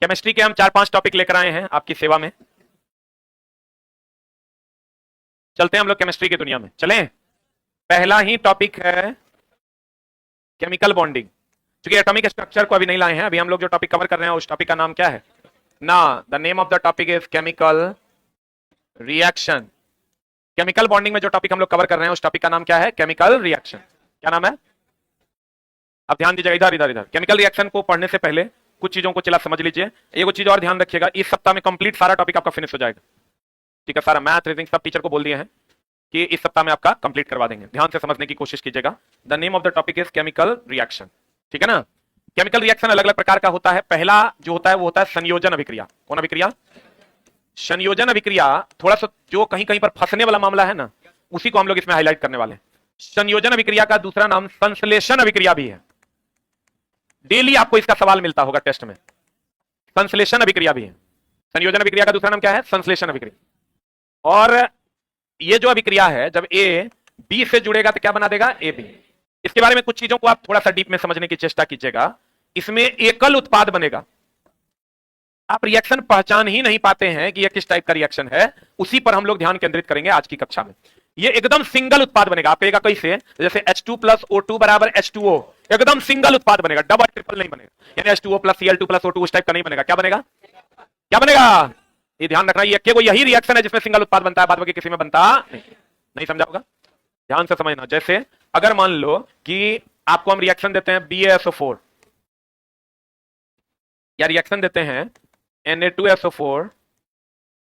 Chemistry के हम 4-5 topic लेकर आए हैं आपकी सेवा में। चलते हैं हम लोग केमिस्ट्री की दुनिया में, चलें। पहला ही टॉपिक है केमिकल बॉन्डिंग। क्योंकि एटॉमिक स्ट्रक्चर को अभी नहीं लाए हैं, अभी हम लोग जो टॉपिक कवर कर रहे हैं उस टॉपिक का नाम क्या है ना, the name of the topic is chemical reaction. Chemical bonding में जो टॉपिक हम लोग कवर कर रहे हैं उस टॉपिक का नाम क्या है, केमिकल रिएक्शन। क्या नाम है? अब ध्यान दीजिएगा, इधर इधर इधर। केमिकल रिएक्शन को पढ़ने से पहले कुछ चीजों को चला समझ लीजिए। एक चीज और ध्यान रखिएगा, इस सप्ताह में कंप्लीट सारा टॉपिक आपका फिनिश हो जाएगा। ठीक है, सारा मैथ रीजनिंग सब टीचर को बोल दिए हैं कि इस सप्ताह में आपका कंप्लीट करवा देंगे। ध्यान से समझने की कोशिश कीजिएगा। The name of the topic is chemical reaction. ठीक है ना। केमिकल रिएक्शन अलग अलग प्रकार का होता है। पहला जो होता है वो होता है संयोजन अभिक्रिया। कौन अभिक्रिया? संयोजन अभिक्रिया। थोड़ा सा जो कहीं कहीं पर फंसने वाला मामला है ना, उसी को हम लोग इसमें हाईलाइट करने वाले हैं। संयोजन अभिक्रिया का दूसरा नाम संश्लेषण अभिक्रिया भी है। डेली आपको इसका सवाल मिलता होगा टेस्ट में। संश्लेषण अभिक्रिया भी है। संयोजन अभिक्रिया का दूसरा नाम क्या है? संश्लेषण अभिक्रिया। और ये जो अभिक्रिया है, जब ए बी से जुड़ेगा तो क्या बना देगा? A B. इसके बारे में कुछ चीजों को आप थोड़ा सा डीप में समझने की चेष्टा कीजिएगा। इसमें एकल उत्पाद बनेगा। आप रिएक्शन पहचान ही नहीं पाते हैं कि यह किस टाइप का रिएक्शन है, उसी पर हम लोग ध्यान केंद्रित करेंगे आज की कक्षा में। ये एकदम सिंगल उत्पाद बनेगा। आप कहेगा कैसे? जैसे H2 प्लस O2 बराबर H2O, एकदम सिंगल उत्पाद बनेगा, डबल ट्रिपल नहीं बनेगा। यानी H2O plus Cl2 plus O2 उस टाइप का नहीं बनेगा। क्या बनेगा? क्या बनेगा? ये ध्यान रखना, ये केवल यही रिएक्शन है जिसमें सिंगल उत्पाद बनता है, बाद बाकी किसी में बनता नहीं। नहीं समझा होगा? ध्यान से समझना। जैसे अगर मान लो कि आपको हम रिएक्शन देते हैं BaSO4 या रिएक्शन देते हैं Na2SO4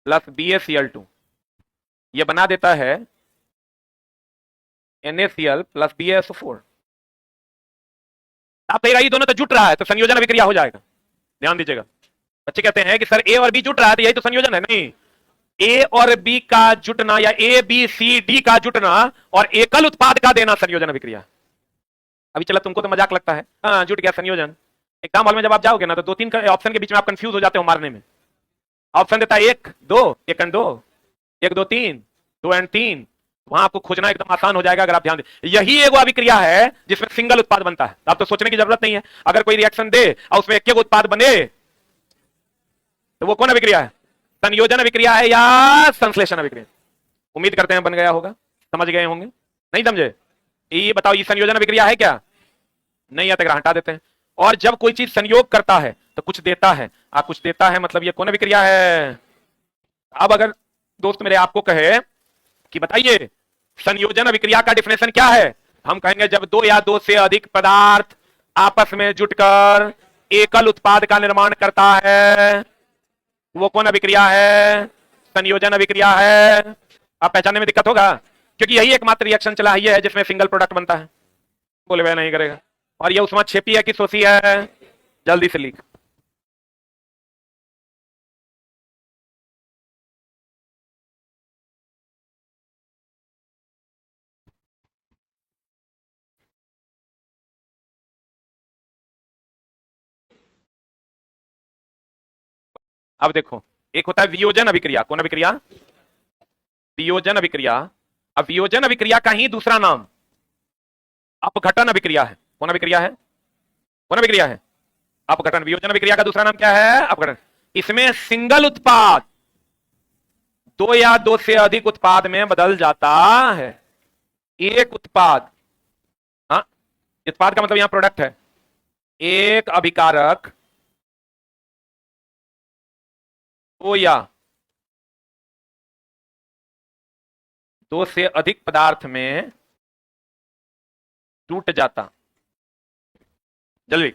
प्लस BaCl2, ये बना देता है NaCl प्लस BaSO4। आप कहेगा ये दोनों तो जुट रहा है, तो संयोजन अभिक्रिया हो जाएगा। ध्यान दीजिएगा। बच्चे कहते हैं कि सर ए और बी जुट रहा है तो यही तो संयोजन है। नहीं, ए और बी का जुटना या ए बी सी डी का जुटना और एकल उत्पाद का देना संयोजन अभिक्रिया। अभी चला, तुमको तो मजाक लगता है, हाँ जुट गया संयोजन। एग्जाम हॉल में जब आप जाओगे ना तो 2-3 ऑप्शन के बीच में आप कंफ्यूज हो जाते हो मारने में। ऑप्शन देता है 1 2 1 एंड 2, 1 2 3, 2 एंड 3। वहां आपको खोजना एकदम आसान हो जाएगा अगर आप ध्यान दें। यही एक अभिक्रिया है जिसमें सिंगल उत्पाद बनता है। आप तो सोचने की जरूरत नहीं है। अगर कोई रिएक्शन दे और उसमें एक उत्पाद बने तो वो कौन अभिक्रिया है? संयोजन अभिक्रिया है या संश्लेषण अभिक्रिया? उम्मीद करते हैं बन गया होगा, समझ गए होंगे। नहीं समझे? ये बताओ, ये संयोजन अभिक्रिया है क्या? नहीं है तो हटा देते हैं। और जब कोई चीज संयोग करता है तो कुछ देता है, कुछ देता है, मतलब ये कौन अभिक्रिया है? अब अगर दोस्त मेरे आपको कहे कि बताइए संयोजन अभिक्रिया का डिफिनेशन क्या है, हम कहेंगे जब दो या दो से अधिक पदार्थ आपस में जुटकर एकल उत्पाद का निर्माण करता है, वो कौन अभिक्रिया है? संयोजन अभिक्रिया है। आप पहचानने में दिक्कत होगा क्योंकि यही एकमात्र रिएक्शन चला है जिसमें सिंगल प्रोडक्ट बनता है। बोले वह नहीं करेगा। और ये उष्मा छेपी है कि सोसी है? जल्दी से लिख। अब देखो, एक होता है वियोजन अभिक्रिया। कौन अभिक्रिया? वियोजन अभिक्रिया। अब वियोजन अभिक्रिया का ही दूसरा नाम अपघटन अभिक्रिया है। कौन अभिक्रिया है? कौन अभिक्रिया है? अपघटन। वियोजन अभिक्रिया का दूसरा नाम क्या है? अपघटन। इसमें सिंगल उत्पाद दो या दो से अधिक उत्पाद में बदल जाता है। एक उत्पाद, हाँ उत्पाद का मतलब यहां प्रोडक्ट है। एक अभिकारक दो या दो से अधिक पदार्थ में टूट जाता। जल्दी।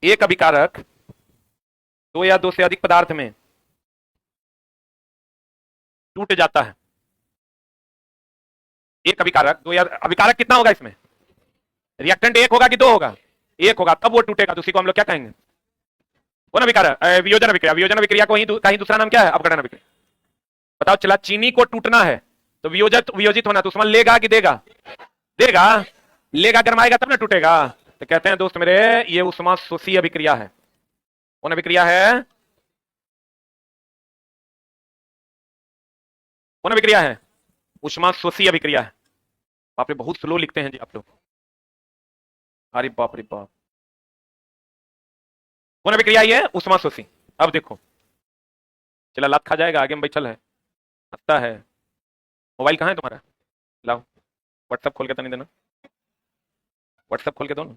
एक अभिकारक दो या दो से अधिक पदार्थ में टूट जाता है। एक अभिकारक दो या अभिकारक कितना होगा इसमें? रिएक्टेंट एक होगा कि दो होगा? एक होगा, तब वो टूटेगा। तो उसी को हम लोग क्या कहेंगे? कौन अभिकारक? वियोजन अभिक्रिया। वियोजन अभिक्रिया को ही दूसरा नाम क्या है? अपघटन अभिक्रिया। बताओ, चला चीनी को टूटना है तो वियोजित होना, तो उष्मा लेगा कि देगा? देगा। लेगा, गरमाएगा तब ना टूटेगा। तो कहते हैं दोस्त मेरे, ये उष्मा शोषी अभिक्रिया है। कौन अभिक्रिया है? कौन अभिक्रिया है? उष्मा शोषी अभिक्रिया है। बाप रे, बहुत स्लो लिखते हैं जी आप लोग। अरे बाप रे बाप। कौन अभिक्रिया ये है? उष्मा शोषी। अब देखो, चला लात खा जाएगा, आगे में बैठल है, हंसता है। मोबाइल कहाँ है तुम्हारा? लाओ, व्हाट्सएप खोल के तो नहीं देना, व्हाट्सएप खोल के दो ना।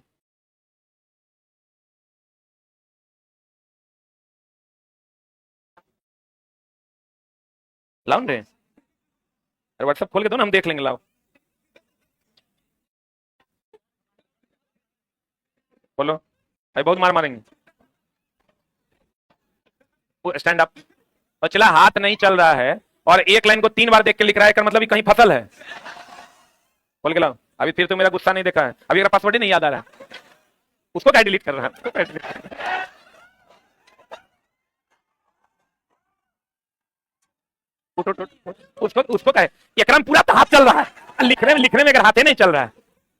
लाओ रे, अरे व्हाट्सएप खोल के दो ना, हम देख लेंगे। लाओ बोलो भाई, बहुत मार मारेंगे। Stand up. और चला हाथ नहीं चल रहा है और एक लाइन को 3 बार देख के लिख रहा है, कर मतलब ये कहीं फसल है। खोल के लाओ। अभी फिर तो मेरा गुस्सा नहीं देखा है, अभी मेरा पासवर्ड ही नहीं याद आ रहा है। उसको क्या डिलीट कर रहा है? उसको क्या delete कर रहा है? उठ, उठ, उठ, उठ। उसको क्या है? एकरा में पूरा तो हाथ चल रहा है, लिखने में अगर हाथ ही नहीं चल रहा है,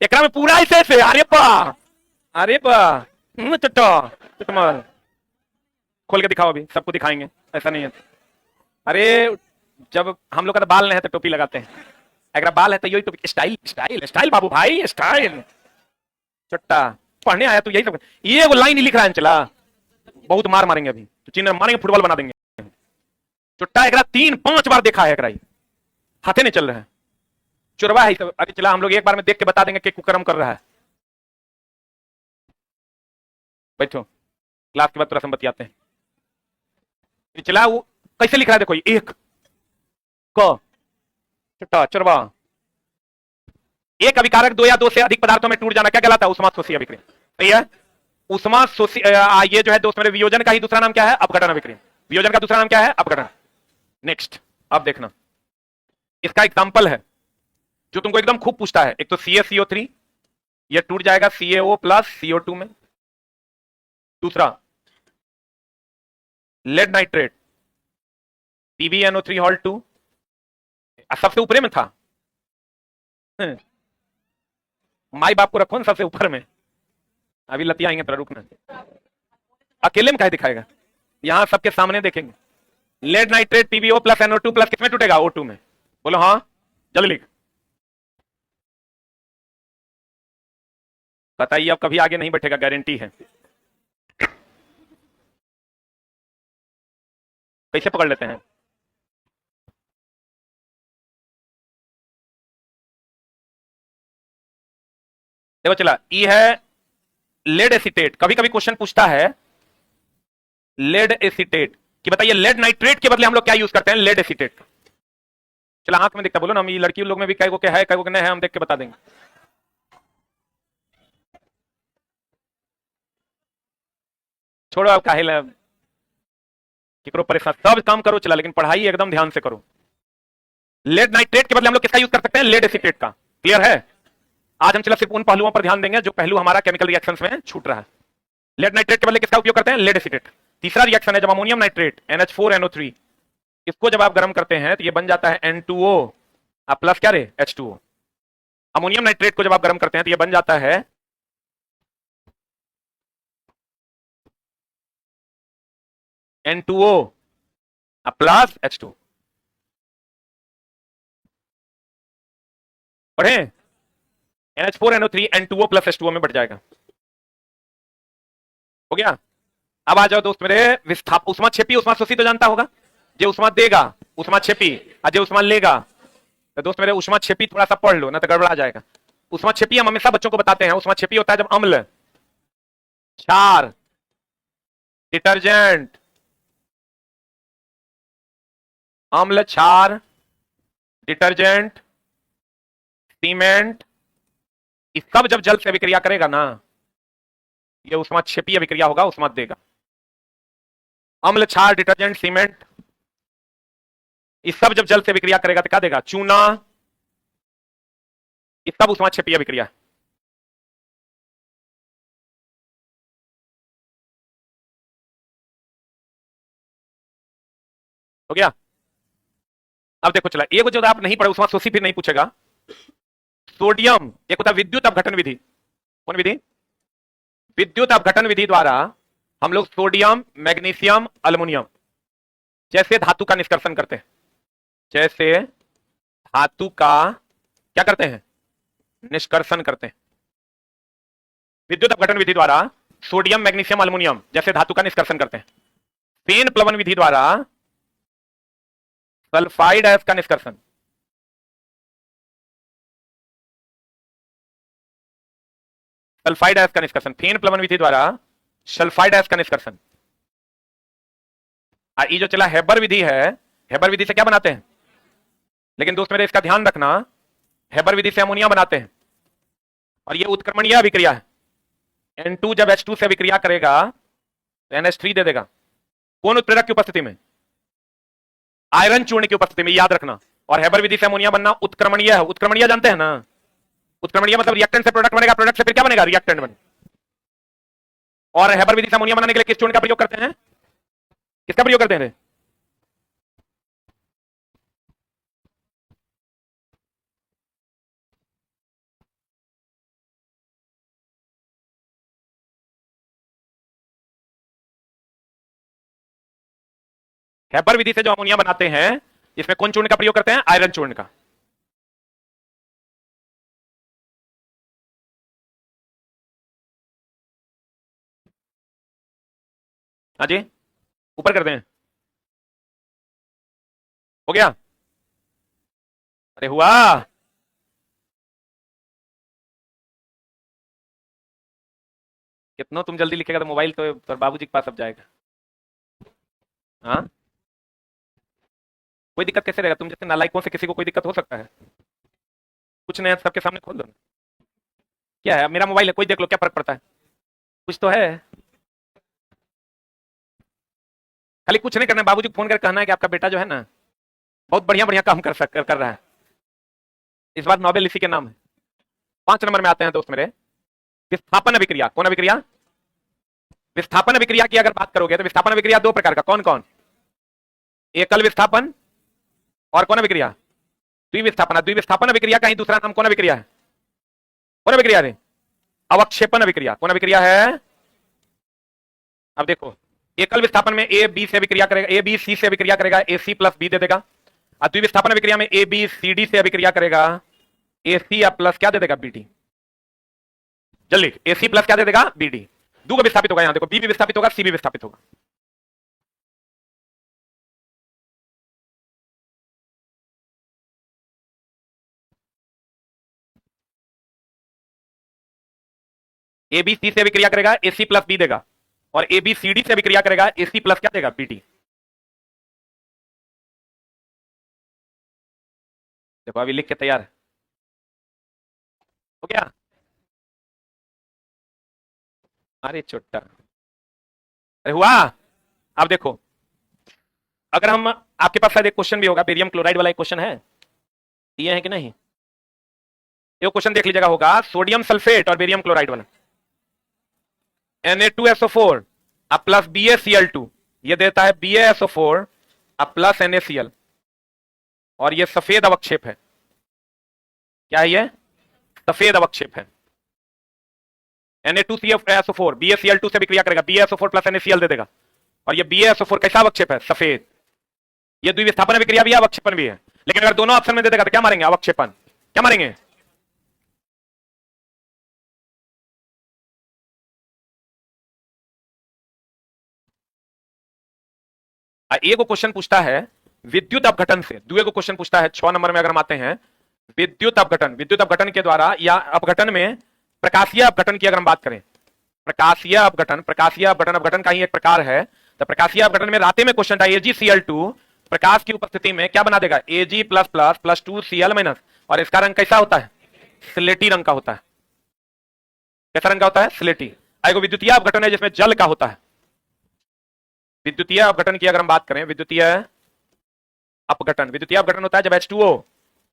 एकरा में पूरा ऐसे से। अरे बा, अरे बा, चट्टा चटमल। खोल के दिखाओ, अभी सबको दिखाएंगे, ऐसा नहीं है। अरे जब हम लोग का तो बाल नहीं है तो टोपी लगाते हैं, अगर बाल है तो यही टोपी। स्टाइल स्टाइल स्टाइल बाबू भाई, स्टाइल। चट्टा पढ़ने आया तो यही सब। ये वो लाइन ही लिख रहा है, चला बहुत मार मारेंगे अभी तो, चिन्ह मारेंगे, फुटबॉल बना देंगे। चुट्टा एक 3-5 बार देखा है, हाथे नहीं चल रहा है, चुरवा है सब। अरे चला हम लोग एक बार में देख के बता देंगे कि कुकर्म कर रहा है। बैठो, क्लास के बाद थोड़ा हम बतियाते हैं। चला वो कैसे लिख रहा है, देखो, एक क चुट्टा चुरवा। एक अभिकारक 2 या 2 से अधिक पदार्थों में टूट जाना क्या कहलाता है? उष्मा शोषी अभिक्रिया। सही है, उष्मा शोषी। ये जो है दोस्त मेरे, वियोजन का ही दूसरा नाम क्या है? अपघटन अभिक्रिया। वियोजन का दूसरा नाम क्या है? अपघटन। नेक्स्ट, अब देखना, इसका एग्जांपल है जो तुमको एकदम खूब पूछता है। एक तो CaCO3, ये टूट जाएगा CaO प्लस CO2 में। दूसरा लेड नाइट्रेट, PbNO3 2, सबसे ऊपर में था। माई बाप को रखो ना सबसे ऊपर में, अभी लतिया आएंगे तो रुकना। अकेले में क्या दिखाएगा, यहां सबके सामने देखेंगे। Lead nitrate PbO plus NO2 plus किसमें टूटेगा? O2 में। बोलो हाँ, जल्दी लिख। बताइए, अब कभी आगे नहीं बैठेगा, गारंटी है। कैसे पकड़ लेते हैं? देखो चला, ई है लेड एसीटेट। कभी कभी क्वेश्चन पूछता है लेड एसीटेट कि बताइए लेड नाइट्रेट के बदले हम लोग क्या यूज करते हैं? Lead acetate. चला आंख में दिखता, बोलो ना, हम ये लड़की लोग में भी कई को क्या है, कई को नहीं है, हम देख के बता देंगे। छोड़ो अब काहे परेशान, सब काम करो चला, लेकिन पढ़ाई एकदम ध्यान से करो। लेड नाइट्रेट के बदले हम लोग किसका यूज कर सकते हैं? लेड एसीटेट का। क्लियर है? आज हम चला सिर्फ उन पहलुओं पर ध्यान देंगे जो पहलू हमारा केमिकल रिएक्शंस में छूट रहा है। लेड नाइट्रेट के बदले किसका उपयोग करते हैं? Lead acetate. तीसरा रिएक्शन है जब अमोनियम नाइट्रेट NH4NO3, इसको जब आप गर्म करते हैं तो ये बन जाता है N2O प्लस क्या रे? H2O। अमोनियम नाइट्रेट को जब आप गर्म करते हैं तो ये बन जाता है N2O प्लस H2O। पढ़े? NH4NO3 N2O प्लस H2O में बढ़ जाएगा। हो गया? अब आ जाओ दोस्त मेरे, विस्थाप। उष्मा छेपी उष्मा शोषी तो जानता होगा, जो उष्मा देगा उष्मा छेपी, और जो उष्मा लेगा। तो दोस्त मेरे, उष्मा छेपी थोड़ा सा पढ़ लो ना तो गड़बड़ा जाएगा। उष्मा छेपी हम हमेशा बच्चों को बताते हैं, उष्मा छेपी होता है जब अम्ल, क्षार, डिटर्जेंट, अम्ल, क्षार, डिटर्जेंट, सीमेंट, ये सब जब जल से अभिक्रिया करेगा ना, ये उष्मा छेपी अभिक्रिया होगा, उष्मा देगा। अम्ल, क्षार, डिटर्जेंट, सीमेंट, ये सब जब जल से अभिक्रिया करेगा तो क्या देगा? चूना। ये सब उष्मा छेपी अभिक्रिया। हो गया? अब देखो चला, एक जो आप नहीं पढ़े, उष्मा शोषी फिर नहीं पूछेगा। सोडियम, एक होता है विद्युत अपघटन विधि। कौन विधि? विद्युत अपघटन विधि द्वारा हम लोग सोडियम, मैग्नीशियम, अल्युमिनियम जैसे धातु का निष्कर्षण करते हैं। जैसे धातु का क्या करते हैं? निष्कर्षण करते हैं। विद्युत अपघटन विधि द्वारा सोडियम मैग्नीशियम अल्युमिनियम जैसे धातु का निष्कर्षण करते हैं। फेन प्लवन विधि द्वारा सल्फाइड अयस्क का निष्कर्षण। सल्फाइड अयस्क का निष्कर्षण फेन प्लवन विधि द्वारा सल्फाइड अयस्क का निष्कर्षण। ये जो चला हेबर विधि है, हेबर विधि से क्या बनाते हैं? लेकिन दोस्त मेरे इसका ध्यान रखना, हेबर विधि से अमोनिया बनाते हैं और ये उत्क्रमणीय अभिक्रिया है। N2 जब H2 से अभिक्रिया करेगा तो NH3 दे देगा। कौन उत्प्रेरक की उपस्थिति में? आयरन चूर्ण की उपस्थिति में, याद रखना। और हेबर विधि से अमोनिया बनना उत्क्रमणीय है। उत्क्रमणीय जानते हैं ना? उत्क्रमणीय मतलब रिएक्टेंट से प्रोडक्ट बनेगा, प्रोडक्ट से फिर क्या बनेगा? रिएक्टेंट बनेगा। और हेबर विधि से अमोनिया बनाने के लिए किस चूर्ण का प्रयोग करते हैं? किसका प्रयोग करते हैं? हेबर विधि से जो अमोनिया बनाते हैं इसमें कौन चूर्ण का प्रयोग करते हैं? आयरन चूर्ण का। हाँ जी, ऊपर कर दें। हो गया? अरे हुआ। कितना तुम जल्दी लिखेगा तो मोबाइल तो बाबूजी के पास अब जाएगा। हाँ, कोई दिक्कत कैसे रहेगा? तुम जैसे नालायकों से किसी को कोई दिक्कत हो सकता है? कुछ नहीं, सबके सामने खोल दो। क्या है, मेरा मोबाइल है, कोई देख लो, क्या फर्क पड़ता है? कुछ तो है। खाली कुछ नहीं करना, बाबूजी को फोन करके कहना है कि आपका बेटा जो है ना बहुत बढ़िया बढ़िया काम कर रहा है। इस बार नोबेल इसी के नाम है। 5 नंबर में आते हैं दोस्त मेरे, विस्थापन अभिक्रिया। कौन अभिक्रिया? विस्थापन अभिक्रिया की अगर बात करोगे तो विस्थापन अभिक्रिया 2 प्रकार का। कौन कौन? एकल विस्थापन और कौन अभिक्रिया? द्विविस्थापन। द्विविस्थापन अभिक्रिया का ही दूसरा नाम कौन अभिक्रिया है? कौन अभिक्रिया है? अवक्षेपण अभिक्रिया। कौन अभिक्रिया है? अब देखो, एकल विस्थापन में ए बी से अभिक्रिया करेगा, ए बी सी से अभिक्रिया करेगा, ए सी प्लस बी दे देगा। और द्विविस्थापन अभिक्रिया में ए बी सी डी से अभिक्रिया करेगा, ए सी प्लस क्या दे देगा? B D. जल्दी, ए सी प्लस क्या दे देगा? B D. दो को विस्थापित होगा, यहां देखो, बी भी विस्थापित होगा, सी भी विस्थापित होगा। ए बी सी से अभिक्रिया करेगा, ए सी प्लस बी देगा। और ए बी सी डी से अभिक्रिया करेगा, ए सी प्लस क्या देगा? B D. देखो अभी लिख के तैयार है। हो गया? अरे छोटा, अरे हुआ। अब देखो, अगर हम, आपके पास शायद एक क्वेश्चन भी होगा, बेरियम क्लोराइड वाला एक क्वेश्चन है, ये है कि नहीं? ये क्वेश्चन देख लीजिएगा, होगा सोडियम सल्फेट और बेरियम क्लोराइड वाला। Na2SO4 अब प्लस BaCl2, ये देता है BaSO4 अब प्लस NaCl, और ये सफेद अवक्षेप है। क्या है ये? सफेद अवक्षेप है। Na2CSO4 BaCl2 से विक्रिया करेगा, BaSO4 प्लस NaCl दे देगा। और ये BaSO4 कैसा अवक्षेप है? सफेद। ये द्विविस्थापन विक्रिया भी है, अवक्षेपन भी है। लेकिन अगर दोनों ऑप्शन में दे देगा तो क्या मारेंगे? अवक्षेपन। क्या मारेंगे? एक क्वेश्चन पूछता है विद्युत अपघटन से, दूसरे को क्वेश्चन पूछता है 6 नंबर में, अगर हम आते हैं विद्युत अपघटन। विद्युत अपघटन के द्वारा या अपघटन में प्रकाशीय अपघटन की अगर हम बात करें, प्रकाशीय अपघटन, प्रकाशीय अपघटन अपघटन का ही एक प्रकार है। तो प्रकाशीय अपघटन में राते में क्वेश्चन था, AgCl2 प्रकाश की उपस्थिति में क्या बना देगा? Ag plus plus plus 2Cl minus. और इसका रंग कैसा होता है? स्लेटी रंग का होता है। कैसा रंग का होता है? स्लेटी। एक विद्युतीय अपघटन है जिसमें जल का होता है। विद्युतीय अपघटन की अगर हम बात करें, विद्युतीय अपघटन, विद्युतीय अपघटन होता है जब H2O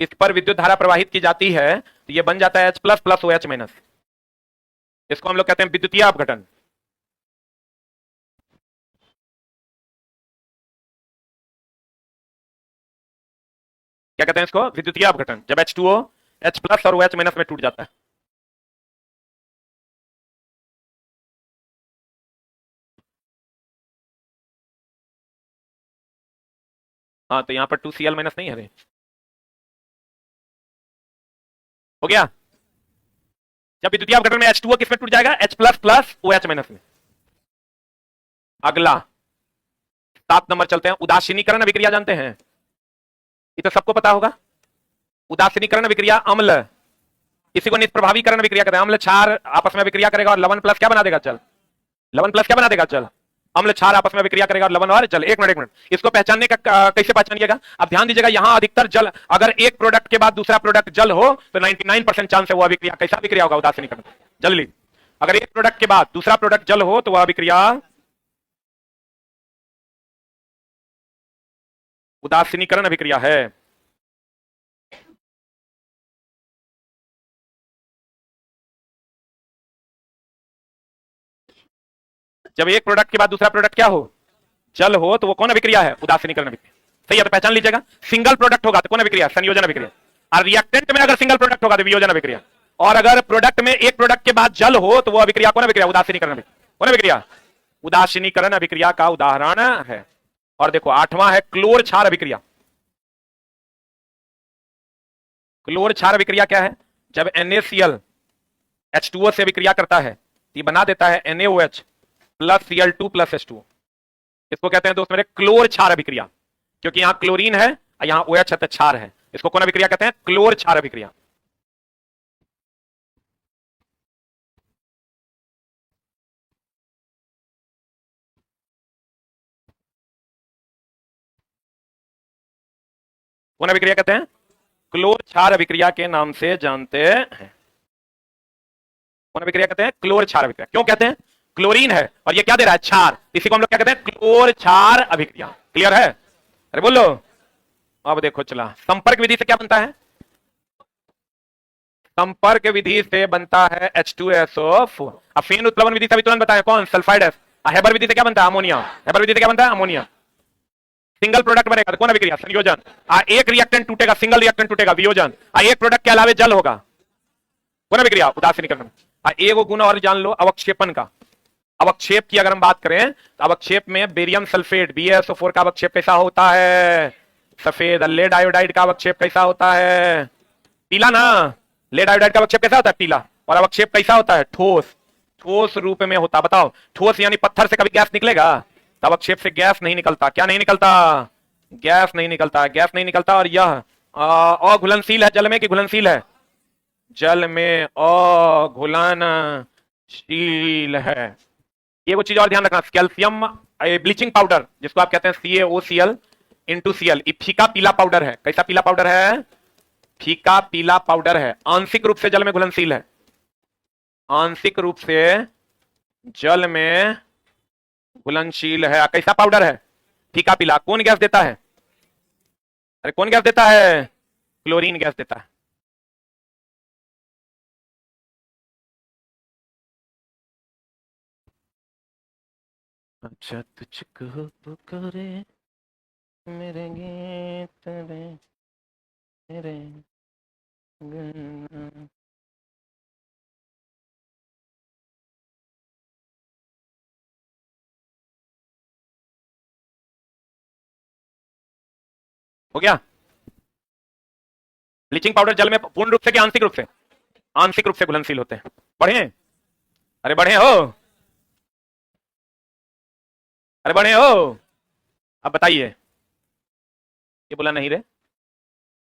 इस पर विद्युत धारा प्रवाहित की जाती है तो ये बन जाता है H plus plus OH minus. इसको हम लोग कहते हैं विद्युतीय अपघटन। क्या कहते हैं इसको? विद्युतीय अपघटन, जब H2O H प्लस और OH माइनस में टूट जाता है। हाँ, तो यहां पर 2Cl माइनस नहीं है। हो गया? जब विद्युतीय अपघटन में H2O किसमें टूट जाएगा? H plus plus OH minus में। अगला 7 नंबर चलते हैं। उदासीनीकरण अभिक्रिया जानते हैं? ये तो सबको पता होगा। उदासीनीकरण अभिक्रिया अम्ल, इसी को निष्प्रभावीकरण अभिक्रिया कहते हैं। अम्ल क्षार आपस में अभिक्रिया करेगा और लवण प्लस क्या बना देगा? जल। लवण प्लस क्या बना देगा? जल। अम्ल क्षार आपस में अभिक्रिया करेगा और लवण और जल। एक मिनट इसको पहचानने का कैसे पहचानिएगा? अब ध्यान दीजिएगा, यहां अधिकतर जल, अगर एक प्रोडक्ट के बाद दूसरा प्रोडक्ट जल हो तो 99% चांस है वो अभिक्रिया कैसा अभिक्रिया होगा? उदासीनीकरण। जल्दी, अगर एक प्रोडक्ट के बाद दूसरा प्रोडक्ट जल हो तो वह अभिक्रिया उदासीनीकरण अभिक्रिया है। जब एक प्रोडक्ट के बाद दूसरा प्रोडक्ट क्या हो? जल हो तो वो कौन अभिक्रिया है? उदासीनीकरण अभिक्रिया। सही है, तो पहचान लीजिएगा। सिंगल प्रोडक्ट होगा तो कौन अभिक्रिया? संयोजन अभिक्रिया। और रिएक्टेंट में अगर सिंगल प्रोडक्ट होगा तो वियोजन अभिक्रिया। और अगर प्रोडक्ट में एक प्रोडक्ट के बाद जल हो तो वो अभिक्रिया कौन अभिक्रिया? उदासीनीकरण अभिक्रिया। कौन अभिक्रिया? उदासीनीकरण अभिक्रिया का उदाहरण है। और देखो 8वां है क्लोर क्षार अभिक्रिया। क्लोर क्षार अभिक्रिया क्या है? जब NaCl H2O से अभिक्रिया करता है तो ये बना देता है NaOH plus Cl2 plus H2O। इसको कहते हैं दोस्त मेरे क्लोर क्षार अभिक्रिया, क्योंकि यहां क्लोरीन है और यहां OH है तो क्षार है। इसको कौन अभिक्रिया कहते हैं? क्लोर क्षार अभिक्रिया। कौन अभिक्रिया कहते हैं? क्लोर क्षार अभिक्रिया के नाम से जानते हैं। कौन अभिक्रिया कहते हैं? क्लोर क्षार अभिक्रिया। क्यों कहते हैं? क्लोरीन है और ये क्या दे रहा है? क्षार। इसी को हम लोग क्या कहते हैं? क्लोर क्षार अभिक्रिया। क्लियर है? अरे बोलो। अब देखो चला, संपर्क विधि से क्या बनता है? संपर्क विधि से बनता है H2SO4। अब फेन उत्प्लवन विधि से भी तुरंत बताया कौन? Sulphide S. हेबर विधि से क्या बनता है? अमोनिया। हेबर विधि से क्या बनता है? अमोनिया। सिंगल प्रोडक्ट बनेगा तो कौन अभिक्रिया? संयोजन। एक रिएक्टेंट टूटेगा, सिंगल रिएक्टेंट टूटेगा, वियोजन। एक प्रोडक्ट के अलावे जल होगा, कौन अभिक्रिया? उदासीनीकरण। एक गुण और जान लो अवक्षेपण का। अवक्षेप की अगर हम बात करें तो अवक्षेप में बेरियम सल्फेट BaSO4 का अवक्षेप कैसा होता है? सफेद। लेड आयोडाइड का अवक्षेप कैसा होता है? पीला ना। लेड आयोडाइड का अवक्षेप कैसा होता है? पीला। और अवक्षेप कैसा होता है? ठोस। ठोस रूप में होता। बताओ, ठोस यानी पत्थर से कभी गैस निकलेगा? तब अवक्षेप से गैस नहीं निकलता। क्या नहीं निकलता? गैस नहीं निकलता। गैस नहीं निकलता। और यह अघुलनशील है जल में कि घुलनशील है? जल में अघुलनशील है। ये वो चीज और ध्यान रखना, कैल्शियम ब्लीचिंग पाउडर जिसको आप कहते हैं CaOCl इंटू Cl, फीका पीला पाउडर है। कैसा पीला पाउडर है? फीका पीला पाउडर है। आंशिक रूप से जल में घुलनशील है। आंशिक रूप से जल में घुलनशील है। कैसा पाउडर है? फीका पीला। कौन गैस देता है? अरे कौन गैस देता है? क्लोरीन गैस देता है। अच्छा तुझको पुकारे मेरे गीत रे मेरे गाना। हो गया? ब्लीचिंग पाउडर जल में पूर्ण रूप से कि आंशिक रूप से? आंशिक रूप से घुलनशील होते हैं। बढ़े? अरे बढ़े हो? अरे बढ़े हो? अब बताइए। ये बोला नहीं रे,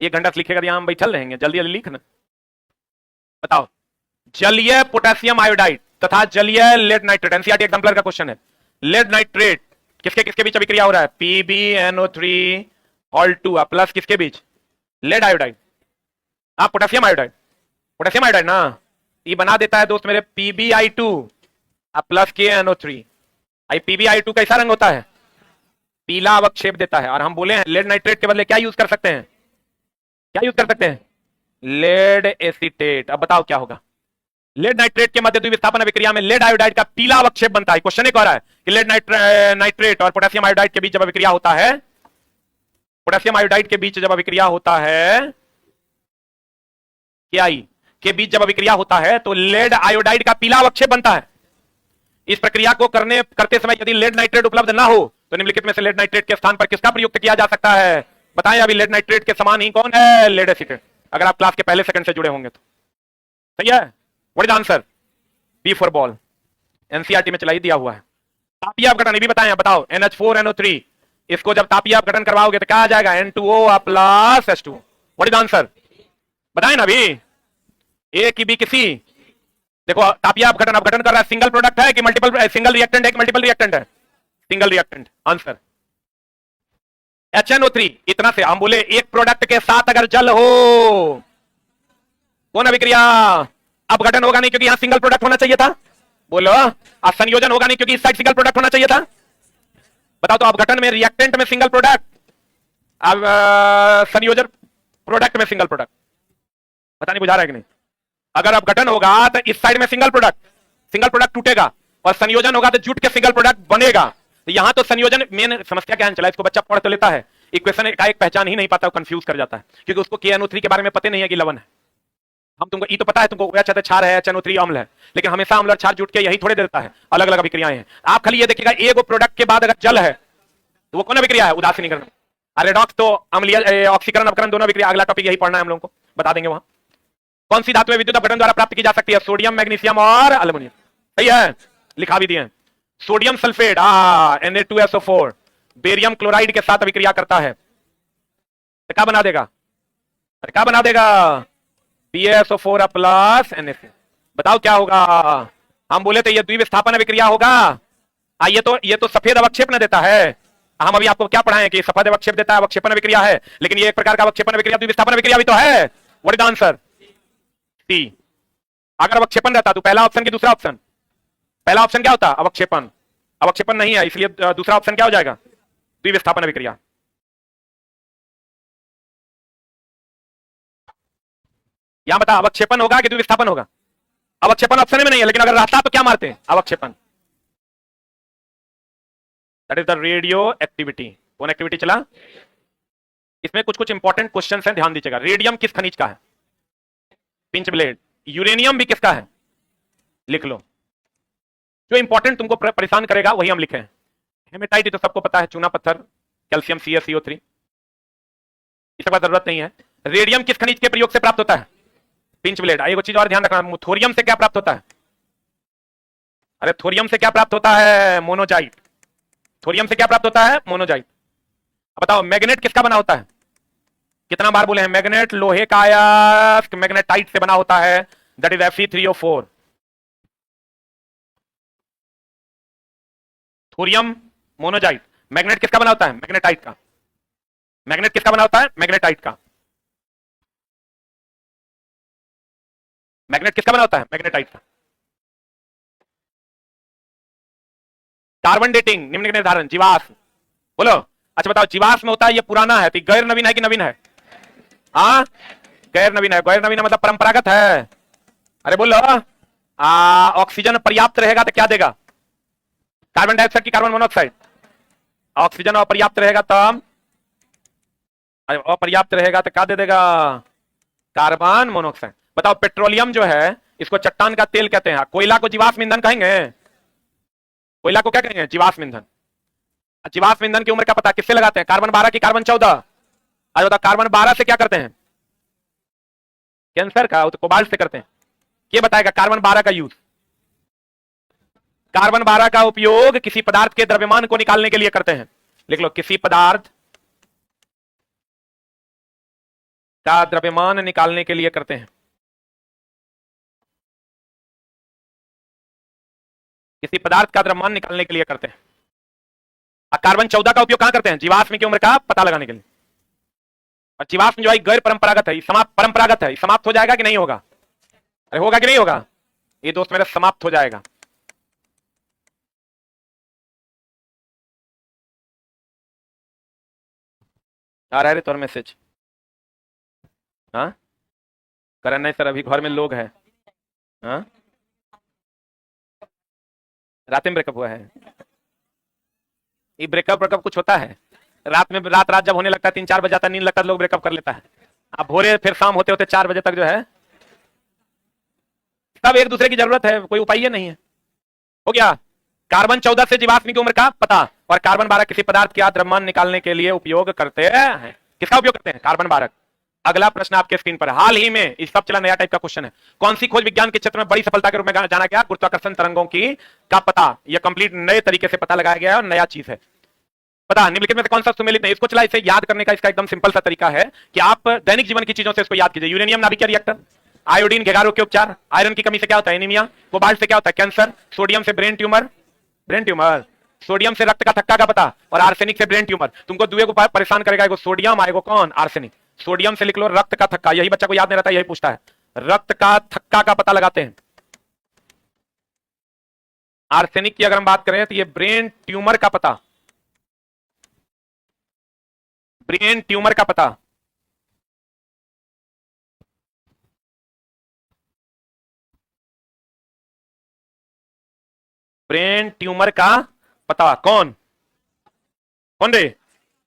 1 घंटा से लिखेगा तो यहां हम बैठल रहेंगे। जल्दी जल्दी लिखना। बताओ, जलीय पोटेशियम आयोडाइड तथा जलीय लेड नाइट्रेट, एनसीईआरटी एग्जाम्पलर का क्वेश्चन है। लेड नाइट्रेट किसके किसके बीच अभिक्रिया हो रहा है? PbNO3 ऑल 2 प्लस किसके बीच? Lead iodide. Potassium iodide. Potassium iodide ना, ये बना देता है दोस्त मेरे PbI2 प्लस KNO3। PbI2 कैसा रंग होता है? पीला अवक्षेप देता है। और हम बोले हैं लेड नाइट्रेट के बदले क्या यूज कर सकते हैं? क्या यूज कर सकते हैं? Lead acetate. अब बताओ क्या होगा? लेड नाइट्रेट के मध्य द्विविस्थापन अभिक्रिया में लेड आयोडाइड का पीला अवक्षेप बनता है। क्वेश्चन एक हो रहा है कि लेड नाइट्रेट और पोटेशियम आयोडाइड के बीच जब अभिक्रिया होता है, पोटेशियम आयोडाइड के बीच जब अभिक्रिया होता है, KI के बीच जब अभिक्रिया होता है तो लेड आयोडाइड का पीला अवक्षेप बनता है। इस प्रक्रिया को करते समय यदि लेड नाइट्रेट उपलब्ध ना हो तो निम्नलिखित में से लेड नाइट्रेट के स्थान पर किसका प्रयुक्त किया जा सकता है? बताएं। अभी लेड नाइट्रेट के समान ही कौन है? Lead acetate. अगर आप क्लास के पहले सेकंड से जुड़े होंगे तो। सही है? What is answer? B for ball. NCERT में चलाई दिया हुआ है। तापीय अपघटन ये भी बताएं, बताओ। NH4NO3 इसको जब तापीय अपघटन करवाओगे तो क्या आ जाएगा? N2O plus H2। What is answer? बताएं ना अभी, ए की बी की सी। देखो तापीय अपघटन अपघटन कर रहा है, सिंगल प्रोडक्ट है कि मल्टीपल, सिंगल रिएक्टेंट है कि मल्टीपल रिएक्टेंट है? Single reactant. Answer HNO3। इतना से हम बोले एक प्रोडक्ट के साथ अगर जल हो, कौन अभिक्रिया? अपघटन होगा नहीं क्योंकि यहां सिंगल प्रोडक्ट होना चाहिए था। बोलो। संयोजन होगा नहीं क्योंकि इस साइड सिंगल प्रोडक्ट होना चाहिए था। बताओ तो अपघटन में रिएक्टेंट में सिंगल प्रोडक्ट, अब संयोजन प्रोडक्ट में सिंगल प्रोडक्ट। पता नहीं बुझा रहा है कि नहीं? अगर अपघटन होगा तो इस साइड में सिंगल प्रोडक्ट टूटेगा, और संयोजन होगा तो जुट के सिंगल प्रोडक्ट बनेगा। तो यहां तो संयोजन मेन समस्या क्या है, चला इसको बच्चा पढ़ तो लेता है, इक्वेशन का एक पहचान ही नहीं पाता, कंफ्यूज कर जाता है, क्योंकि उसको KNO3 के बारे में पता नहीं है कि लवण है। हम तुमको ई तो पता है, तुमको OH है, क्षार है, HNO3 अम्ल है, लेकिन हमेशा अम्ल और क्षार जुट के यही थोड़े देता है, अलग अलग अभिक्रियाएं हैं। आप खाली ये देखिएगा, एक प्रोडक्ट के बाद अगर जल है तो वो कौन अभिक्रिया है? उदासीनीकरण। रेडॉक्स तो अम्लीय, ऑक्सीकरण अपकरण दोनों अभिक्रिया। अगला टॉपिक यही पढ़ना है हम लोगों को, बता देंगे वहां। कौन सी धातु विद्युत अपघटन द्वारा प्राप्त की जा सकती है? सोडियम, मैग्नीशियम और एल्युमिनियम। सही है, लिखा भी दिए। Sodium sulphate Na2SO4 barium chloride के साथ अभिक्रिया करता है तो क्या बना देगा? अरे क्या बना देगा? PaSO4 plus NaCl। बताओ क्या होगा? हम बोले तो ये द्विविस्थापन अभिक्रिया होगा। ये तो सफेद अवक्षेपण देता है। हम अभी आपको क्या पढ़ाएं कि सफेद अवक्षेप देता है, अवक्षेपण अभिक्रिया है, लेकिन ये एक प्रकार का अवक्षेपण अभिक्रिया, द्विविस्थापन अभिक्रिया भी तो है। What is answer? सी। अगर अवक्षेपण रहता तो पहला ऑप्शन की दूसरा ऑप्शन? पहला ऑप्शन क्या होता? अवक्षेपण। अवक्षेपण नहीं है, इसलिए दूसरा ऑप्शन क्या हो जाएगा? द्विविस्थापन अभिक्रिया। यहां बता, अवक्षेपण होगा कि द्विविस्थापन होगा? अवक्षेपण ऑप्शन में नहीं है, लेकिन अगर रहता तो क्या मारते हैं? अवक्षेपण। That is the radioactivity. कौन एक्टिविटी चला? इसमें कुछ कुछ इंपॉर्टेंट क्वेश्चंस हैं, ध्यान दीजिएगा। रेडियम किस खनिज का है? Pinch blade. यूरेनियम भी किसका है? लिख लो। जो इंपॉर्टेंट तुमको परेशान करेगा वही हम लिखे हैं। हेमेटाइट तो सबको पता है, चूना पत्थर, कैल्शियम CaCO3, इसका जरूरत नहीं है। रेडियम किस खनिज के प्रयोग से प्राप्त होता है? Pinch blade. एक चीज और ध्यान रखना, थोरियम से क्या प्राप्त होता है? अरे थोरियम से क्या प्राप्त होता है? मोनोजाइट। थोरियम से क्या प्राप्त होता है? मोनोजाइट। अब बताओ मैग्नेट किसका बना होता है? कितना बार बोले हैं मैग्नेट? लोहे का अयस्क मैग्नेटाइट से बना होता है, that is Fe3O4। Thorium, monazite. Magnet किसका बना होता है? मैग्नेटाइट का। मैग्नेट किसका बना होता है? मैग्नेटाइट का। मैग्नेट किसका बना होता है? मैग्नेटाइट का। कार्बन डेटिंग, निम्न निर्धारण, जीवाश्म। बोलो। अच्छा बताओ, जीवाश्म होता है ये पुराना है, तो गैर नवीन है कि नवीन है? हाँ, गैर नवीन है। गैर नवीन मतलब परंपरागत है। अरे बोलो। ऑक्सीजन पर्याप्त रहेगा तो क्या देगा? कार्बन डाइऑक्साइड की कार्बन मोनोऑक्साइड। ऑक्सीजन अपर्याप्त रहेगा तब, अपर्याप्त रहेगा तो क्या दे देगा? Carbon monoxide. बताओ पेट्रोलियम जो है इसको चट्टान का तेल कहते हैं, कोयला को जीवाश्म ईंधन कहेंगे? कोयला को क्या कहेंगे? जीवाश्म ईंधन। जीवाश्म ईंधन की उम्र क्या पता? किससे लगाते हैं? कार्बन 12 की कार्बन 14। आज बताओ कार्बन 12 से क्या करते हैं? कैंसर का, तो कोबाल्ट से करते हैं। ये बताएगा कार्बन 12 का यूज। कार्बन 12 का उपयोग किसी पदार्थ के द्रव्यमान को निकालने के लिए करते हैं। लिख लो, किसी पदार्थ का द्रव्यमान निकालने के लिए करते हैं। किसी पदार्थ का द्रव्यमान निकालने के लिए करते हैं। कार्बन 14 का उपयोग कहां करते हैं? जीवाश्म की उम्र का पता लगाने के लिए। और जीवाश्म जो है गैर परंपरागत है, समाप्त, परंपरागत है, समाप्त हो जाएगा कि नहीं होगा? अरे होगा कि नहीं होगा? ये दोस्त मेरा समाप्त हो जाएगा। आ रहा है तोर मैसेज? हाँ करण नहीं सर, अभी घर में लोग हैं। हाँ रात में ब्रेकअप हुआ है। ये ब्रेकअप कुछ होता है रात में, रात जब होने लगता है 3-4 बजे आता नींद लगता है, लोग ब्रेकअप कर लेता है। अब भोरे फिर शाम होते होते 4 बजे तक जो है सब एक दूसरे की जरूरत है, कोई उपाय नहीं है। हो गया। कार्बन 14 से जीवाश्म की उम्र का पता, और कार्बन 12 किसी पदार्थ का द्रव्यमान निकालने के लिए उपयोग करते हैं। किसका उपयोग करते हैं? कार्बन 12। अगला प्रश्न आपके स्क्रीन पर, हाल ही में इस सब चला नया टाइप का क्वेश्चन है, कौन सी खोज विज्ञान के क्षेत्र में बड़ी सफलता के रूप में जाना गया? गुरुत्वाकर्षण तरंगों की का पता, यह कंप्लीट नए तरीके से पता लगाया गया है और नया चीज है। पता निम्नलिखित में से कौन सा सुमेलित नहीं? इसको चला, इसे याद करने का इसका एकदम सिंपल सा तरीका है कि आप दैनिक जीवन की चीजों से इसको याद कीजिए। यूरेनियम नाभिकीय रिएक्टर, आयोडीन घेगारों के उपचार, आयरन की कमी से क्या होता है? एनीमिया, कोबाल्ट से क्या होता है? कैंसर, सोडियम से ब्रेन ट्यूमर, सोडियम से रक्त का थक्का का पता, और आर्सेनिक से ब्रेन ट्यूमर। तुमको दुए को परेशान करेगा, एगो सोडियम आएगो कौन? आर्सेनिक। सोडियम से लिख लो रक्त का थक्का, यही बच्चा को याद नहीं रहता, यही पूछता है, रक्त का थक्का का पता लगाते हैं। आर्सेनिक की अगर हम बात करें तो ये ब्रेन ट्यूमर का पता, ब्रेन ट्यूमर का पता। ब्रेन ट्यूमर का पता कौन कौन रे?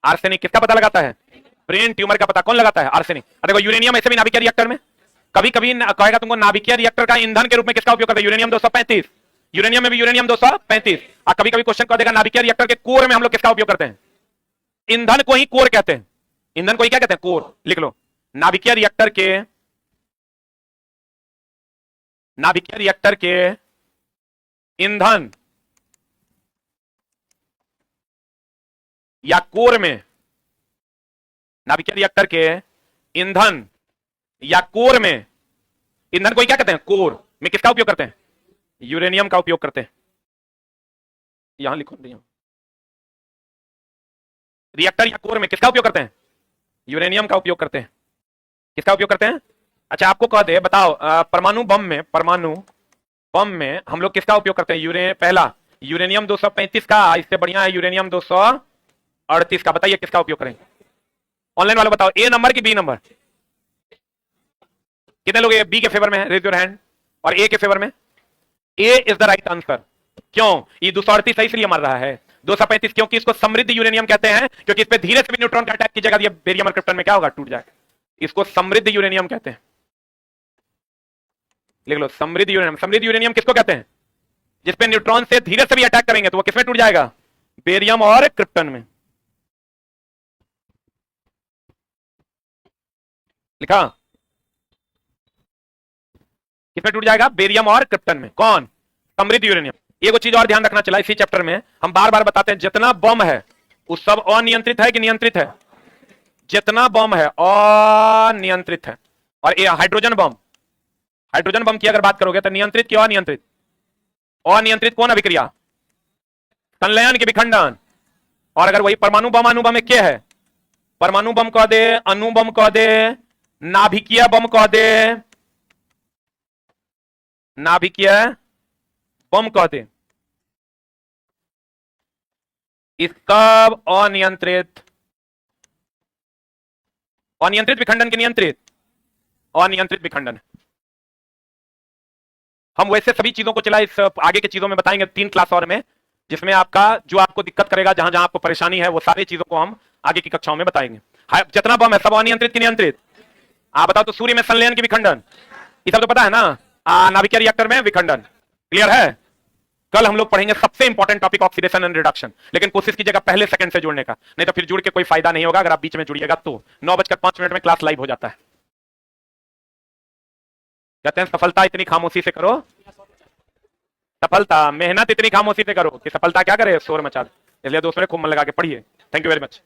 आर्सेनिक। किसका पता लगाता है? ब्रेन ट्यूमर का पता कौन लगाता है? आर्सेनिक। देखो यूरेनियम ऐसे भी नाभिकीय रिएक्टर में कभी कभी कहेगा तुमको नाभिकीय रिएक्टर का ईंधन के रूप में किसका उपयोग करते हैं? यूरेनियम 235। यूरेनियम में भी यूरेनियम 235। और कभी कभी क्वेश्चन कर देगा नाभिकीय रिएक्टर के कोर में हम लोग किसका उपयोग करते हैं? ईंधन को ही कोर कहते हैं। ईंधन को ही क्या कहते हैं? कोर। लिख लो, नाभिकीय रिएक्टर के ईंधन या कोर में, नाभिकीय रिएक्टर के ईंधन या कोर में, ईंधन को ही क्या कहते हैं? कोर में किसका उपयोग करते हैं? यूरेनियम का उपयोग करते हैं। यहां लिखो, रिएक्टर या कोर में किसका उपयोग करते हैं? यूरेनियम का उपयोग करते हैं। किसका उपयोग करते हैं? अच्छा आपको कह दे, बताओ परमाणु बम में हम लोग किसका उपयोग करते हैं? पहला यूरेनियम 235 का, इससे बढ़िया है यूरेनियम 238 का। बताइए किसका उपयोग करेंगे? ऑनलाइन वालों बताओ, ए नंबर की बी नंबर? कितने लोग बी के फेवर में है? Raise your hand. और ए के फेवर में? A is the right answer. क्यों? ये 238 इसलिए मर रहा है, 235 क्योंकि इसको समृद्ध यूरेनियम कहते हैं, क्योंकि इस पे धीरे से भी न्यूट्रॉन का अटैक कीजिएगा, ये बेरियम और क्रिप्टन में क्या होगा? टूट जाएगा। इसको समृद्ध यूरेनियम कहते हैं। लिख लो, समृद्ध यूरेनियम। समृद्ध यूरेनियम किसको कहते हैं? जिसपे न्यूट्रॉन से धीरे से भी अटैक करेंगे तो वो किसमें टूट जाएगा? बेरियम और क्रिप्टन में। लिखा? किसमें टूट जाएगा? बेरियम और क्रिप्टन में। कौन? समृद्ध यूरेनियम। एक चीज और ध्यान रखना चला इसी चैप्टर में, हम बार बार बताते हैं, जितना बम है वो सब अनियंत्रित है कि नियंत्रित है? जितना बम है अनियंत्रित है। और ये हाइड्रोजन बम की अगर बात करोगे तो नियंत्रित कि अनियंत्रित? अनियंत्रित कौन अभिक्रिया? संलयन की विखंडन। और अगर वही परमाणु बम अणु बम क्या है? परमाणु बम कह दे, अणु बम कह दे, नाभिकीय बम कह दे, नाभिकीय बम कह दे, इसका अनियंत्रित विखंडन के नियंत्रित? अनियंत्रित विखंडन। हम वैसे सभी चीजों को चला इस आगे के चीजों में बताएंगे 3 क्लास और में, जिसमें आपका जो आपको दिक्कत करेगा, जहां जहां आपको परेशानी है, वो सारी चीजों को हम आगे की कक्षाओं में बताएंगे। जितना बम है सब अनियंत्रित की नियंत्रित? आप बताओ तो। सूर्य में संलयन की विखंडन, ये सब तो पता है ना? नाभिकीय रिएक्टर में विखंडन। क्लियर है? कल हम लोग पढ़ेंगे सबसे important topic oxidation and reduction, लेकिन कोशिश कीजिएगा पहले सेकंड से जुड़ने का, नहीं तो फिर जुड़ के कोई फायदा नहीं होगा। अगर आप बीच में जुड़िएगा तो 9:05 में क्लास लाइव हो जाता है। कहते हैं सफलता इतनी खामोशी से करो, सफलता मेहनत इतनी खामोशी से करो कि सफलता क्या करे? शोर मचा दे। इसलिए दोस्तों खूब मन लगा के पढ़िए। Thank you very much.